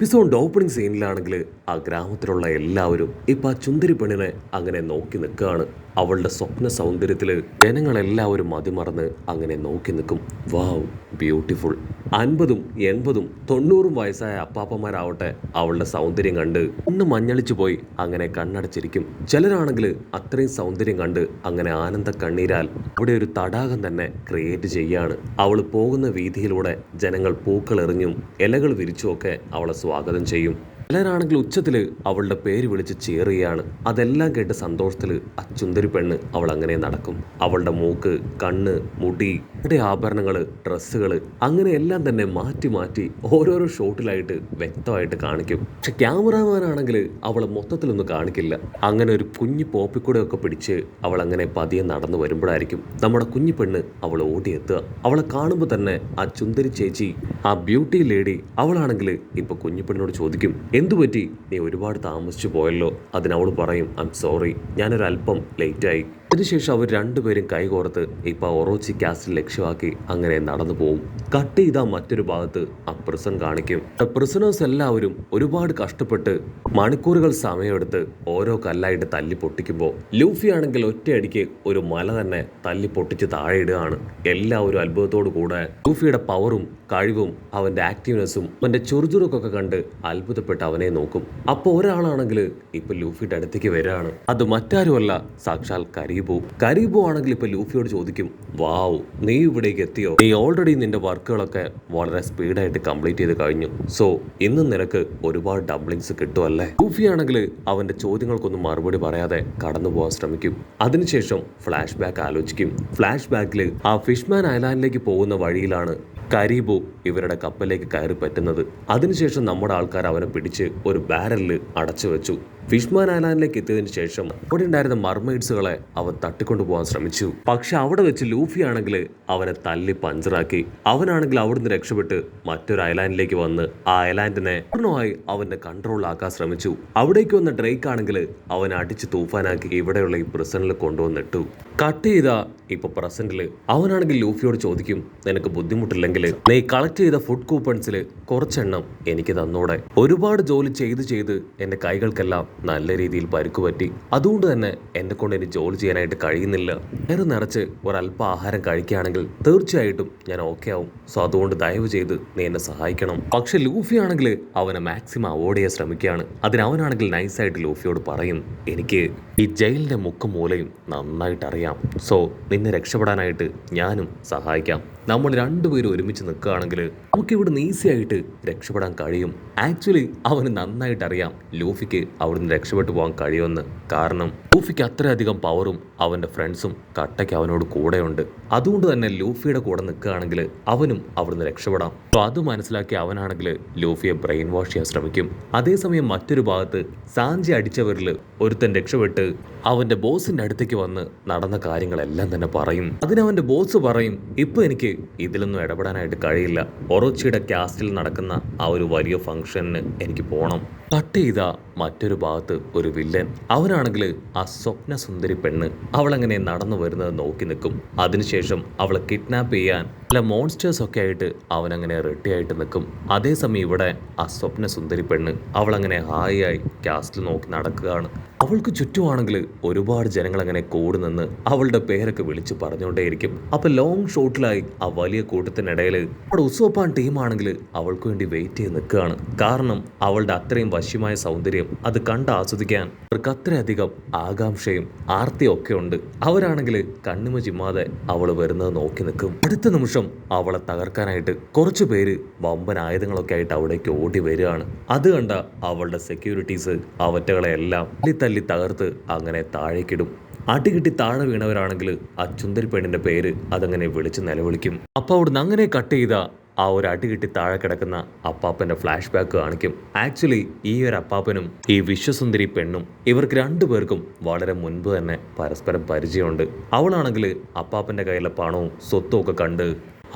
Episode opening സീനിലാണെങ്കിൽ ആ ഗ്രാമത്തിലുള്ള എല്ലാവരും ഇപ്പൊ ആ ചുന്ദരി പെണ്ണിനെ അങ്ങനെ നോക്കി നിൽക്കുകയാണ്. അവളുടെ സ്വപ്ന സൗന്ദര്യത്തിൽ ജനങ്ങളെല്ലാവരും മതിമറന്ന് അങ്ങനെ നോക്കി നിൽക്കും. വാവ്, ബ്യൂട്ടിഫുൾ. 50ഉം 80ഉം 90ഉം വയസ്സായ അപ്പാപ്പന്മാരാവട്ടെ അവളുടെ സൗന്ദര്യം കണ്ട് ഒന്ന് മഞ്ഞളിച്ചു പോയി അങ്ങനെ കണ്ണടച്ചിരിക്കും. ചിലരാണെങ്കിൽ അത്രയും സൗന്ദര്യം കണ്ട് അങ്ങനെ ആനന്ദ കണ്ണീരാൽ അവിടെ ഒരു തടാകം തന്നെ ക്രിയേറ്റ് ചെയ്യാണ്. അവൾ പോകുന്ന വീതിയിലൂടെ ജനങ്ങൾ പൂക്കൾ എറിഞ്ഞും ഇലകൾ വിരിച്ചുമൊക്കെ അവളെ സ്വാഗതം ചെയ്യും. ചിലരാണെങ്കിൽ ഉച്ചത്തിൽ അവളുടെ പേര് വിളിച്ച് ചേറുകയാണ്. അതെല്ലാം കേട്ട് സന്തോഷത്തിൽ ആ ചുന്ദരി പെണ്ണ് അവൾ അങ്ങനെ നടക്കും. അവളുടെ മൂക്ക്, കണ്ണ്, മുടി, അവളുടെ ആഭരണങ്ങൾ, ഡ്രസ്സുകൾ അങ്ങനെ എല്ലാം തന്നെ മാറ്റി മാറ്റി ഓരോരോ ഷോട്ടിലായിട്ട് വ്യക്തമായിട്ട് കാണിക്കും. പക്ഷെ ക്യാമറാമാനാണെങ്കിൽ അവളെ മൊത്തത്തിലൊന്നും കാണിക്കില്ല. അങ്ങനെ ഒരു കുഞ്ഞു പോപ്പിക്കൂടെയൊക്കെ പിടിച്ച് അവൾ അങ്ങനെ പതിയെ നടന്നു വരുമ്പോഴായിരിക്കും നമ്മുടെ കുഞ്ഞു പെണ്ണ് അവൾ ഓടിയെത്തുക. അവളെ കാണുമ്പോൾ തന്നെ ആ ചുന്ദരി ചേച്ചി, ആ ബ്യൂട്ടി ലേഡി, അവളാണെങ്കിൽ ഇപ്പൊ കുഞ്ഞു പെണ്ണിനോട് ചോദിക്കും, എന്തുപറ്റി, നീ ഒരുപാട് താമസിച്ചു പോയല്ലോ. അതിനവൾ പറയും, ഐ എം സോറി, ഞാനൊരല്പം ലേറ്റായി. അതിനുശേഷം അവർ രണ്ടുപേരും കൈകോർത്ത് ഇപ്പൊ ഒറോച്ചി കാസ്റ്റിൽ ലക്ഷ്യമാക്കി അങ്ങനെ നടന്നു പോവും. കട്ട് ചെയ്ത മറ്റൊരു ഭാഗത്ത് ആ പ്രിസൺ കാണിക്കും. പ്രിസണേഴ്സ് എല്ലാവരും ഒരുപാട് കഷ്ടപ്പെട്ട് മണിക്കൂറുകൾ സമയമെടുത്ത് ഓരോ കല്ലായിട്ട് തല്ലി പൊട്ടിക്കുമ്പോൾ ലൂഫി ആണെങ്കിൽ ഒറ്റയടിക്ക് ഒരു മല തന്നെ തല്ലി പൊട്ടിച്ച് താഴെ ഇടുകയാണ്. എല്ലാവരും അത്ഭുതത്തോടു കൂടെ ലൂഫിയുടെ പവറും കഴിവും അവന്റെ ആക്റ്റീവ്നെസ്സും അവന്റെ ചുറുചുറുക്കൊക്കെ കണ്ട് അത്ഭുതപ്പെട്ട് അവനെ നോക്കും. അപ്പോൾ ഒരാളാണെങ്കിൽ ഇപ്പൊ ലൂഫിയുടെ അടുത്തേക്ക് വരികയാണ്. അത് മറ്റാരുമല്ല, സാക്ഷാൽ കരീബോ ആണെങ്കിൽ ഇപ്പൊ ലൂഫിയോട് ചോദിക്കും, വാവ്, നീ ഇവിടേക്ക് എത്തിയോ? നീ ഓൾറെഡി നിന്റെ വർക്കുകളൊക്കെ വളരെ സ്പീഡായിട്ട് കംപ്ലീറ്റ് ചെയ്ത് കഴിഞ്ഞു. സോ ഇന്നും നിനക്ക് ഒരുപാട് ഡബ്ലിങ്സ് കിട്ടുമല്ലേ? ലൂഫി ആണെങ്കിൽ അവന്റെ ചോദ്യങ്ങൾക്കൊന്നും മറുപടി പറയാതെ കടന്നു പോകാൻ ശ്രമിക്കും. അതിനുശേഷം ഫ്ലാഷ് ബാക്ക് ആലോചിക്കും. ഫ്ലാഷ് ബാക്കിൽ ആ ഫിഷ്മാൻ ഐലാൻഡിലേക്ക് പോകുന്ന വഴിയിലാണ് കരീബോ ഇവരുടെ കപ്പലിലേക്ക് കയറി പറ്റുന്നത്. അതിനുശേഷം നമ്മുടെ ആൾക്കാർ അവനെ പിടിച്ച് ഒരു ബാരലിൽ അടച്ചു വെച്ചു. ഫിഷ്മാൻ ഐലാൻഡിലേക്ക് എത്തിയതിനു ശേഷം അവിടെ ഉണ്ടായിരുന്ന മർമെയ്ഡ്സുകളെ അവൻ തട്ടിക്കൊണ്ടു പോകാൻ ശ്രമിച്ചു. പക്ഷെ അവിടെ വെച്ച് ലൂഫി ആണെങ്കിൽ അവനെ തല്ലി പഞ്ചറാക്കി. അവനാണെങ്കിൽ അവിടുന്ന് രക്ഷപ്പെട്ട് മറ്റൊരു ഐലാൻഡിലേക്ക് വന്ന് ആ ഐലാൻഡിനെ പൂർണ്ണമായി അവന്റെ കൺട്രോളിലാക്കാൻ ശ്രമിച്ചു. അവിടേക്ക് വന്ന ഡ്രേക്ക് ആണെങ്കിൽ അവനെ അടിച്ച് തൂഫാനാക്കി ഇവിടെയുള്ള ഈ പ്രിസണിൽ കൊണ്ടുവന്നിട്ടു. കട്ട് ചെയ്ത ഇപ്പൊ പ്രസന്റില് അവനാണെങ്കിൽ ലൂഫിയോട് ചോദിക്കും, നിനക്ക് ബുദ്ധിമുട്ടില്ലെങ്കിൽ നീ കളക്ട് ചെയ്ത ഫുഡ് കൂപ്പൺസിൽ കുറച്ചെണ്ണം എനിക്ക് തന്നൂടെ? ഒരുപാട് ജോലി ചെയ്ത് എന്റെ കൈകൾക്കെല്ലാം നല്ല രീതിയിൽ പരുക്കുപറ്റി. അതുകൊണ്ട് തന്നെ എന്നെ കൊണ്ട് ഇനി ജോലി ചെയ്യാനായിട്ട് കഴിയുന്നില്ല. വയറ് നിറച്ച് ഒരല്പം ആഹാരം കഴിക്കുകയാണെങ്കിൽ തീർച്ചയായിട്ടും ഞാൻ ഓക്കെ ആവും. സോ അതുകൊണ്ട് ദയവ് ചെയ്ത് നീ എന്നെ സഹായിക്കണം. പക്ഷെ ലൂഫി ആണെങ്കിൽ അവനെ മാക്സിമം അവോയ്ഡ് ചെയ്യാൻ ശ്രമിക്കുകയാണ്. അതിനവനാണെങ്കിൽ നൈസായിട്ട് ലൂഫിയോട് പറയും, എനിക്ക് ഈ ജയിലിന്റെ മുക്കും മൂലയും നന്നായിട്ട് അറിയാം. സോ നിന്നെ രക്ഷപ്പെടാനായിട്ട് ഞാനും സഹായിക്കാം. നമ്മൾ രണ്ടുപേരും ഒരുമിച്ച് നിൽക്കുകയാണെങ്കിൽ നമുക്കിവിടുന്ന് ഈസി ആയിട്ട് രക്ഷപ്പെടാൻ കഴിയും. ആക്ച്വലി അവന് നന്നായിട്ട് അറിയാം ലൂഫിക്ക് അവിടുന്ന് രക്ഷപ്പെട്ടു പോകാൻ കഴിയുമെന്ന്. കാരണം ലൂഫിക്ക് അത്രയധികം പവറും അവന്റെ ഫ്രണ്ട്സും കട്ടയ്ക്ക് അവനോട് കൂടെയുണ്ട്. അതുകൊണ്ട് തന്നെ ലൂഫിയുടെ കൂടെ നിൽക്കുകയാണെങ്കിൽ അവനും അവിടുന്ന് രക്ഷപ്പെടാം. അപ്പോൾ അത് മനസ്സിലാക്കി അവനാണെങ്കിൽ ലൂഫിയെ ബ്രെയിൻ വാഷ് ചെയ്യാൻ ശ്രമിക്കും. അതേസമയം മറ്റൊരു ഭാഗത്ത് സാഞ്ചി അടിച്ചവരിൽ ഒരുത്തൻ രക്ഷപ്പെട്ട് അവന്റെ ബോസിന്റെ അടുത്തേക്ക് വന്ന് നടന്ന കാര്യങ്ങളെല്ലാം തന്നെ പറയും. അതിനവന്റെ ബോസ് പറയും, ഇപ്പൊ എനിക്ക് ഇതിലൊന്നും ഇടപെടാനായിട്ട് കഴിയില്ല. ഒറോച്ചിയുടെ കാസ്റ്റിൽ നടക്കുന്ന ആ ഒരു വലിയ ഫംഗ്ഷന് എനിക്ക് പോകണം. കട്ട് ചെയ്ത മറ്റൊരു ഭാഗത്ത് ഒരു വില്ലൻ, അവനാണെങ്കിൽ ആ സ്വപ്ന സുന്ദരി പെണ്ണ് അവളങ്ങനെ നടന്നു വരുന്നത് നോക്കി നിൽക്കും. അതിനുശേഷം അവളെ കിഡ്നാപ്പ് ചെയ്യാൻ പല മോൺസ്റ്റേഴ്സ് ഒക്കെ ആയിട്ട് അവനങ്ങനെ റെഡി ആയിട്ട് നിൽക്കും. അതേസമയം ഇവിടെ ആ സ്വപ്ന സുന്ദരി പെണ്ണ് അവളങ്ങനെ ഹായിയായി കാസ്റ്റിൽ നോക്കി നടക്കുകയാണ്. അവൾക്ക് ചുറ്റുമാണെങ്കിൽ ഒരുപാട് ജനങ്ങൾ അങ്ങനെ കൂടി നിന്ന് അവളുടെ പേരൊക്കെ വിളിച്ച് പറഞ്ഞുകൊണ്ടേയിരിക്കും. അപ്പൊ ലോങ് ഷോട്ടിലായി ആ വലിയ കൂട്ടത്തിനിടയിൽ അവിടെ ഉസോപ്പാൻ ടീമാണെങ്കിൽ അവൾക്ക് വേണ്ടി വെയിറ്റ് ചെയ്ത് നിൽക്കുകയാണ്. കാരണം അവളുടെ അത്രയും വശ്യമായ സൗന്ദര്യം അത് കണ്ട് ആസ്വദിക്കാൻ അവർക്ക് അത്രയധികം ആകാംക്ഷയും ആർത്തിയും ഒക്കെ ഉണ്ട്. അവരാണെങ്കിൽ കണ്ണുമ ചിമ്മാതെ അവൾ വരുന്നത് നോക്കി നിൽക്കും. അടുത്ത നിമിഷം അവളെ തകർക്കാനായിട്ട് കുറച്ചു പേര് വമ്പൻ ആയുധങ്ങളൊക്കെ ആയിട്ട് അവിടേക്ക് ഓടി വരികയാണ്. അത് കണ്ട അവളുടെ സെക്യൂരിറ്റീസ് അവറ്റകളെല്ലാം തല്ലി തകർത്ത് അങ്ങനെ താഴേക്കിടും. അടികിട്ടി താഴെ വീണവരാണെങ്കിൽ ആ ചുന്ദരി പെണ്ണിന്റെ പേര് അതങ്ങനെ വിളിച്ച് നിലവിളിക്കും. അപ്പൊ അവിടുന്ന് അങ്ങനെ കട്ട് ചെയ്ത ആ ഒരു അടികിട്ടി താഴെ കിടക്കുന്ന അപ്പാപ്പന്റെ ഫ്ലാഷ് ബാക്ക് കാണിക്കും. ആക്ച്വലി ഈ ഒരു അപ്പാപ്പനും ഈ വിശ്വസുന്ദരി പെണ്ണും ഇവർക്ക് രണ്ടുപേർക്കും വളരെ മുൻപ് തന്നെ പരസ്പരം പരിചയമുണ്ട്. അവളാണെങ്കിൽ അപ്പാപ്പന്റെ കയ്യിലെ പണവും സ്വത്തും ഒക്കെ കണ്ട്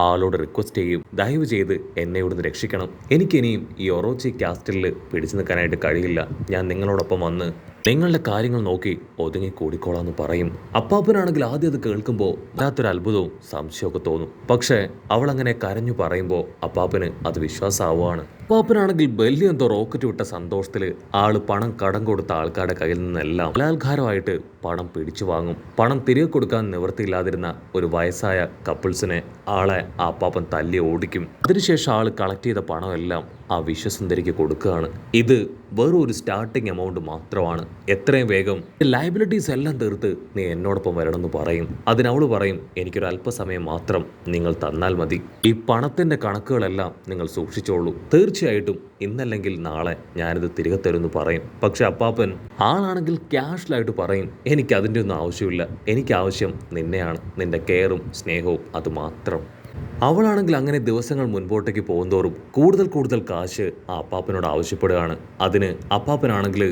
ആളോട് റിക്വസ്റ്റ് ചെയ്യും, ദയവ് ചെയ്ത് എന്നെ ഇവിടുന്ന് രക്ഷിക്കണം. എനിക്കിനിയും ഈ ഒറോച്ചി കാസ്റ്റിൽ പിടിച്ചു നിൽക്കാനായിട്ട് കഴിയില്ല. ഞാൻ നിങ്ങളോടൊപ്പം വന്ന് നിങ്ങളുടെ കാര്യങ്ങൾ നോക്കി ഒതുങ്ങി കൂടിക്കോളാന്ന് പറയും. അപ്പാപ്പനാണെങ്കിൽ ആദ്യം അത് കേൾക്കുമ്പോൾ വല്ലാത്തൊരു അത്ഭുതവും സംശയമൊക്കെ തോന്നും. പക്ഷേ അവൾ അങ്ങനെ കരഞ്ഞു പറയുമ്പോൾ അപ്പാപ്പന് അത് വിശ്വാസമാവുകയാണ്. അപ്പാപ്പനാണെങ്കിൽ വലിയ എന്തോ റോക്കറ്റ് വിട്ട സന്തോഷത്തില് ആള് പണം കടം കൊടുത്ത ആൾക്കാരുടെ കയ്യിൽ നിന്നെല്ലാം ബലാത്കാരമായിട്ട് പണം പിടിച്ചു വാങ്ങും. പണം തിരികെ കൊടുക്കാൻ നിവൃത്തിയില്ലാതിരുന്ന ഒരു വയസ്സായ കപ്പിൾസിനെ ആളെ ആ അപ്പാപ്പൻ തല്ലി ഓടിക്കും. അതിനുശേഷം ആള് കളക്ട് ചെയ്ത പണമെല്ലാം ആ വിശ്വസുന്ദരിക്ക് കൊടുക്കുകയാണ്. ഇത് വെറും ഒരു സ്റ്റാർട്ടിങ് എമൗണ്ട് മാത്രമാണ്. എത്രയും വേഗം ലയബിലിറ്റീസ് എല്ലാം തീർത്ത് നീ എന്നോടൊപ്പം വരണമെന്ന് പറയും. അതിനവള് പറയും, എനിക്കൊരു അല്പസമയം മാത്രം നിങ്ങൾ തന്നാൽ മതി. ഈ പണത്തിന്റെ കണക്കുകളെല്ലാം നിങ്ങൾ സൂക്ഷിച്ചോളൂ. തീർച്ചയായിട്ടും ഇന്നല്ലെങ്കിൽ നാളെ ഞാനിത് തിരികെ തരുമെന്ന് പറയും. പക്ഷെ അപ്പാപ്പൻ ആളാണെങ്കിൽ ക്യാഷ്വലായിട്ട് പറയും, എനിക്ക് അതിൻ്റെ ഒന്നും ആവശ്യമില്ല. എനിക്ക് ആവശ്യം നിന്നെയാണ്, നിന്റെ കെയറും സ്നേഹവും അത് മാത്രം. അവളാണെങ്കിൽ അങ്ങനെ ദിവസങ്ങൾ മുൻപോട്ടേക്ക് പോകുന്തോറും കൂടുതൽ കാശ് ആ അപ്പാപ്പനോട് ആവശ്യപ്പെടുകയാണ്. അതിന് അപ്പാപ്പനാണെങ്കിൽ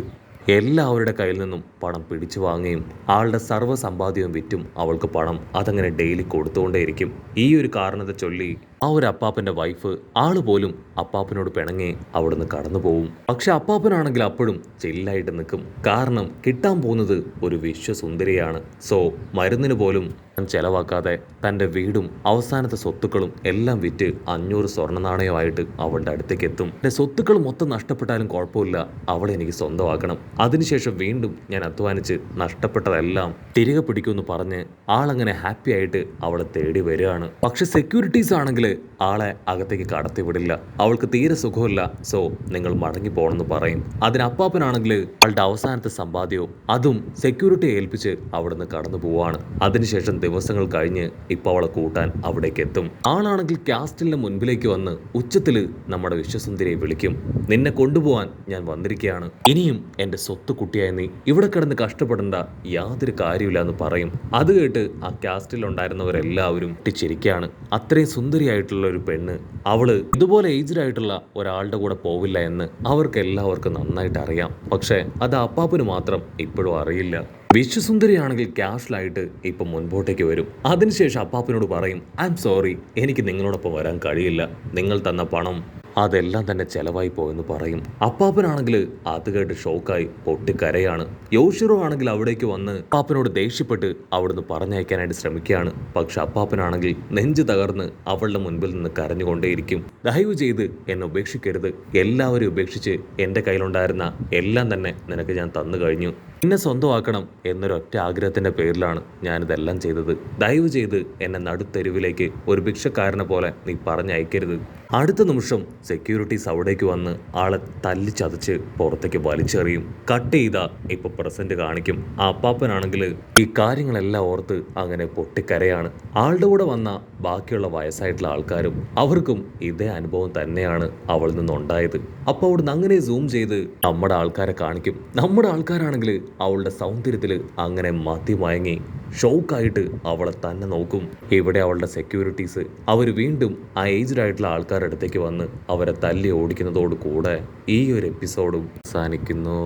എല്ലാവരുടെ കയ്യിൽ നിന്നും പണം പിടിച്ചു വാങ്ങുകയും ആളുടെ സർവ്വ സമ്പാദ്യവും വിറ്റും അവൾക്ക് പണം അതങ്ങനെ ഡെയിലി കൊടുത്തുകൊണ്ടേയിരിക്കും. ഈ ഒരു കാരണത്തെ ചൊല്ലി ആ ഒരു അപ്പാപ്പൻ്റെ വൈഫ് ആള് പോലും അപ്പാപ്പനോട് പിണങ്ങി അവിടുന്ന് കടന്നു പോവും. പക്ഷെ അപ്പാപ്പനാണെങ്കിൽ അപ്പോഴും ചില്ലായിട്ട് നിൽക്കും. കാരണം കിട്ടാൻ പോകുന്നത് ഒരു വിശ്വസുന്ദരിയാണ്. സോ മരുന്നിന് പോലും ചെലവാക്കാതെ തൻ്റെ വീടും അവസാനത്തെ സ്വത്തുക്കളും എല്ലാം വിറ്റ് 500 സ്വർണ്ണ നാണയമായിട്ട് അവളുടെ അടുത്തേക്ക് എത്തും. എൻ്റെ സ്വത്തുക്കൾ മൊത്തം നഷ്ടപ്പെട്ടാലും കുഴപ്പമില്ല, അവളെ എനിക്ക് സ്വന്തമാക്കണം. അതിനുശേഷം വീണ്ടും ഞാൻ അധ്വാനിച്ച് നഷ്ടപ്പെട്ടതെല്ലാം തിരികെ പിടിക്കുമെന്ന് പറഞ്ഞ് ആളങ്ങനെ ഹാപ്പി ആയിട്ട് അവളെ തേടി വരികയാണ്. പക്ഷെ സെക്യൂരിറ്റീസ് ആണെങ്കിൽ ആളെ അകത്തേക്ക് കടത്തി വിടില്ല. അവൾക്ക് തീരെ സുഖമില്ല. സോ നിങ്ങൾ മടങ്ങി പോകണമെന്ന് പറയും. അതിന് അപ്പാപ്പനാണെങ്കിൽ അവളുടെ അവസാനത്തെ സമ്പാദ്യവും അതും സെക്യൂരിറ്റിയെ ഏൽപ്പിച്ച് അവിടുന്ന് കടന്നു പോവാണ്. അതിനുശേഷം ദിവസങ്ങൾ കഴിഞ്ഞ് ഇപ്പൊ അവളെ കൂട്ടാൻ അവിടേക്ക് എത്തും. ആളാണെങ്കിൽ കാസ്റ്റിലിന്റെ മുൻപിലേക്ക് വന്ന് ഉച്ചത്തില് നമ്മുടെ വിശ്വസുന്ദരിയെ വിളിക്കും. നിന്നെ കൊണ്ടുപോവാൻ ഞാൻ വന്നിരിക്കുകയാണ്. ഇനിയും എന്റെ സ്വത്ത് കുട്ടിയായി നീ ഇവിടെ കിടന്ന് കഷ്ടപ്പെടേണ്ട യാതൊരു കാര്യമില്ല എന്ന് പറയും. അത് കേട്ട് ആ കാസ്റ്റിൽ ഉണ്ടായിരുന്നവരെല്ലാവരും ചിരിക്കുകയാണ്. അത്രയും സുന്ദരിയായിട്ടുള്ള ഒരു പെണ്ണ് അവള് ഇതുപോലെ ഏജ്ഡ് ആയിട്ടുള്ള ഒരാളുടെ കൂടെ പോവില്ല എന്ന് അവർക്ക് എല്ലാവർക്കും നന്നായിട്ട് അറിയാം. പക്ഷെ അത് അപ്പാപ്പന് മാത്രം ഇപ്പോഴും അറിയില്ല. വിശ്വസുന്ദരിയാണെങ്കിൽ ക്യാഷ്വലായിട്ട് ഇപ്പം മുൻപോട്ടേക്ക് വരും. അതിനുശേഷം അപ്പാപ്പനോട് പറയും, ഐ എം സോറി, എനിക്ക് നിങ്ങളോടൊപ്പം വരാൻ കഴിയില്ല. നിങ്ങൾ തന്ന പണം അതെല്ലാം തന്നെ ചെലവായി പോയെന്ന് പറയും. അപ്പാപ്പനാണെങ്കിൽ അത് കേട്ട് ഷോക്കായി പൊട്ടിക്കരയാണ്. യോഷിറോ ആണെങ്കിൽ അവിടേക്ക് വന്ന് അപ്പാപ്പനോട് ദേഷ്യപ്പെട്ട് അവിടുന്ന് പറഞ്ഞയക്കാനായിട്ട് ശ്രമിക്കുകയാണ്. പക്ഷെ അപ്പാപ്പനാണെങ്കിൽ നെഞ്ചു തകർന്ന് അവളുടെ മുൻപിൽ നിന്ന് കരഞ്ഞുകൊണ്ടേയിരിക്കും. ദയവ് ചെയ്ത് എന്നെ ഉപേക്ഷിക്കരുത്. എല്ലാവരും ഉപേക്ഷിച്ച് എൻ്റെ കയ്യിലുണ്ടായിരുന്ന എല്ലാം തന്നെ നിനക്ക് ഞാൻ തന്നു കഴിഞ്ഞു. എന്നെ സ്വന്തമാക്കണം എന്നൊരൊറ്റ ആഗ്രഹത്തിൻ്റെ പേരിലാണ് ഞാനിതെല്ലാം ചെയ്തത്. ദയവ് ചെയ്ത് എന്നെ നടുത്തെരുവിലേക്ക് ഒരു ഭിക്ഷക്കാരനെ പോലെ നീ പറഞ്ഞയക്കരുത്. അടുത്ത നിമിഷം സെക്യൂരിറ്റീസ് അവിടേക്ക് വന്ന് ആളെ തല്ലിച്ചതച്ച് പുറത്തേക്ക് വലിച്ചെറിയും. കട്ട് ചെയ്താ ഇപ്പൊ പ്രസന്റ് കാണിക്കും. ആ അപ്പാപ്പനാണെങ്കിൽ ഈ കാര്യങ്ങളെല്ലാം ഓർത്ത് അങ്ങനെ പൊട്ടിക്കരയാണ്. ആളുടെ കൂടെ വന്ന ബാക്കിയുള്ള വയസ്സായിട്ടുള്ള ആൾക്കാരും അവർക്കും ഇതേ അനുഭവം തന്നെയാണ് അവളിൽ നിന്നുണ്ടായത്. അപ്പോൾ അവിടുന്ന് അങ്ങനെ സൂം ചെയ്ത് നമ്മുടെ ആൾക്കാരെ കാണിക്കും. നമ്മുടെ ആൾക്കാരാണെങ്കിൽ അവളുടെ സൗന്ദര്യത്തിൽ അങ്ങനെ മതിമയങ്ങി ഷോക്കായിട്ട് അവളെ തന്നെ നോക്കും. ഇവിടെ അവളുടെ സെക്യൂരിറ്റീസ് അവർ വീണ്ടും ആ ഏജ്ഡ് ആയിട്ടുള്ള ആൾക്കാരുടെ അടുത്തേക്ക് വന്ന് അവരെ തല്ലി ഓടിക്കുന്നതോട് കൂടെ ഈ ഒരു എപ്പിസോഡും അവസാനിക്കുന്നു.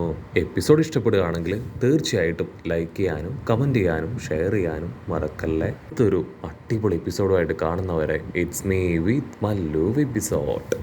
എപ്പിസോഡ് ഇഷ്ടപ്പെടുകയാണെങ്കിൽ തീർച്ചയായിട്ടും ലൈക്ക് ചെയ്യാനും കമൻറ്റ് ചെയ്യാനും ഷെയർ ചെയ്യാനും മറക്കല്ലേ. ഇതൊരു അടിപൊളി എപ്പിസോഡുമായിട്ട് കാണുന്നവരെ it's me with Mallu episode.